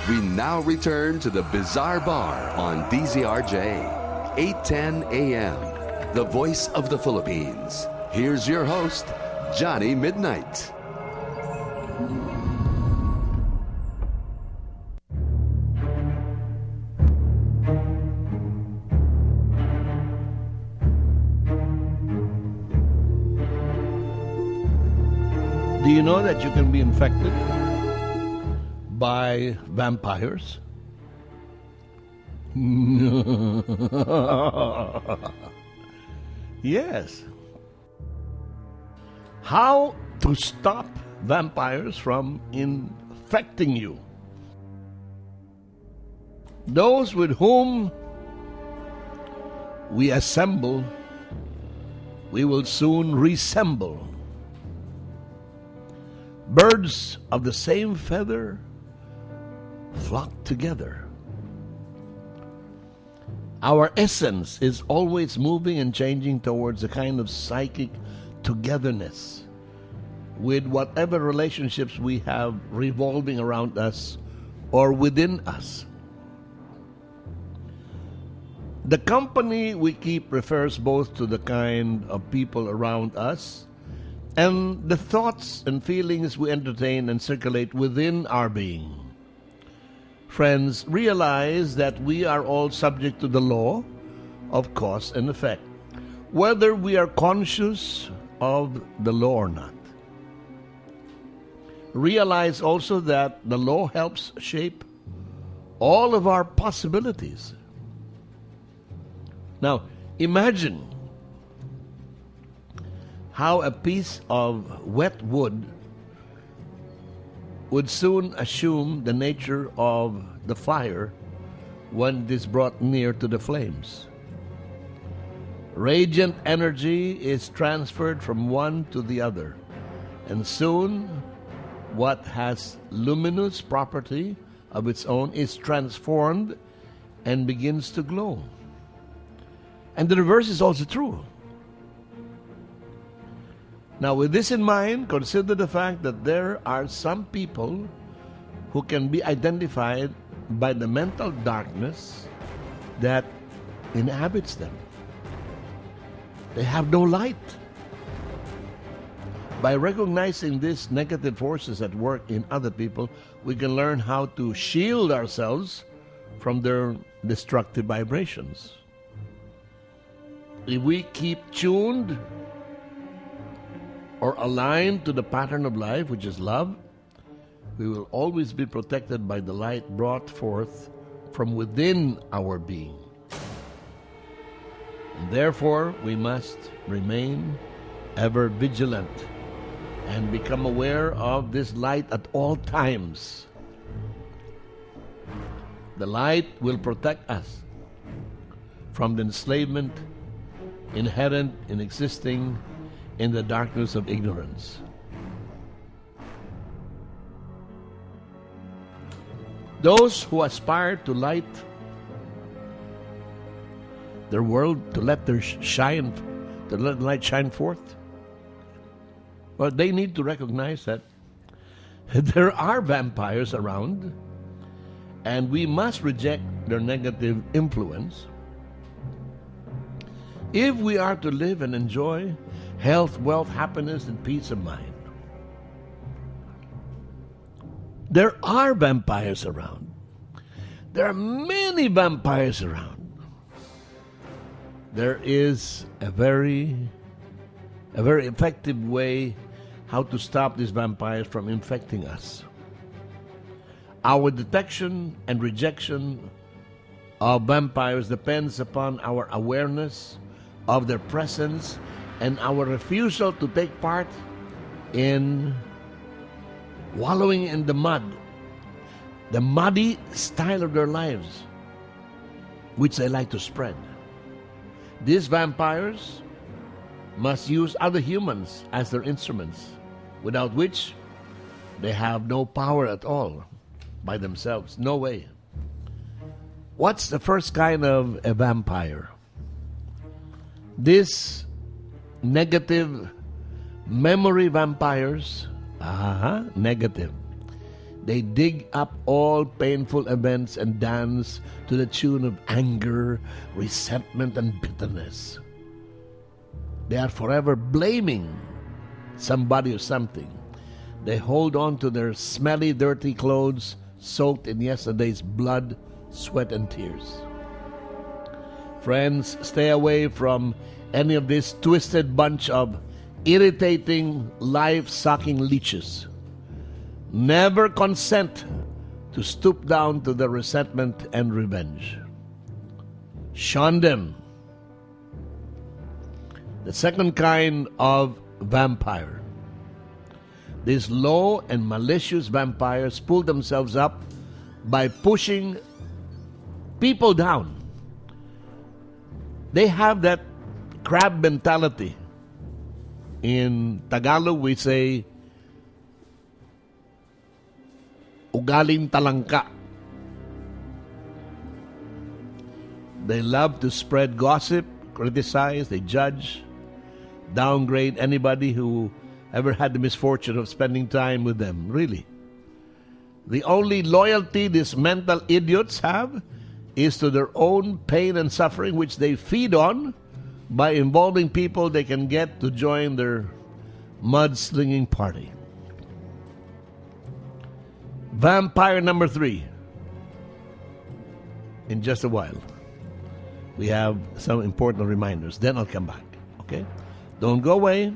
We now return to the Bizarre Bar on DZRJ, 810 AM, the voice of the Philippines. Here's your host, Jonny Midnight. Do you know that you can be infected by vampires? Yes. How to stop vampires from infecting you? Those with whom we assemble, we will soon resemble. Birds of the same feather flock together. Our essence is always moving and changing towards a kind of psychic togetherness with whatever relationships we have revolving around us or within us. The company we keep refers both to the kind of people around us and the thoughts and feelings we entertain and circulate within our being. Friends, realize that we are all subject to the law of cause and effect, whether we are conscious of the law or not. Realize also that the law helps shape all of our possibilities. Now, imagine how a piece of wet wood would soon assume the nature of the fire when it is brought near to the flames. Radiant energy is transferred from one to the other, and soon what has luminous property of its own is transformed and begins to glow. And the reverse is also true. Now, with this in mind, consider the fact that there are some people who can be identified by the mental darkness that inhabits them. They have no light. By recognizing these negative forces at work in other people, we can learn how to shield ourselves from their destructive vibrations. If we keep tuned or aligned to the pattern of life, which is love, we will always be protected by the light brought forth from within our being. And therefore, we must remain ever vigilant and become aware of this light at all times. The light will protect us from the enslavement inherent in existing in the darkness of ignorance. Those who aspire to light their world, to let their light shine forth, well, they need to recognize that there are vampires around, and we must reject their negative influence if we are to live and enjoy health, wealth, happiness, and peace of mind. There are vampires around. There are many vampires around. There is a very effective way how to stop these vampires from infecting us. Our detection and rejection of vampires depends upon our awareness of their presence and our refusal to take part in wallowing in the mud, the muddy style of their lives, which they like to spread. These vampires must use other humans as their instruments, without which they have no power at all by themselves. No way. What's the first kind of a vampire? This negative memory vampires, negative. They dig up all painful events and dance to the tune of anger, resentment, and bitterness. They are forever blaming somebody or something. They hold on to their smelly, dirty clothes soaked in yesterday's blood, sweat, and tears. Friends, stay away from any of this twisted bunch of irritating, life-sucking leeches. Never consent to stoop down to their resentment and revenge. Shun them. The second kind of vampire. These low and malicious vampires pull themselves up by pushing people down. They have that crab mentality. In Tagalog, we say, ugaling talangka. They love to spread gossip, criticize, they judge, downgrade anybody who ever had the misfortune of spending time with them. Really. The only loyalty these mental idiots have is to their own pain and suffering, which they feed on by involving people they can get to join their mudslinging party. Vampire number 3. In just a while, we have some important reminders. Then I'll come back. Okay? Don't go away.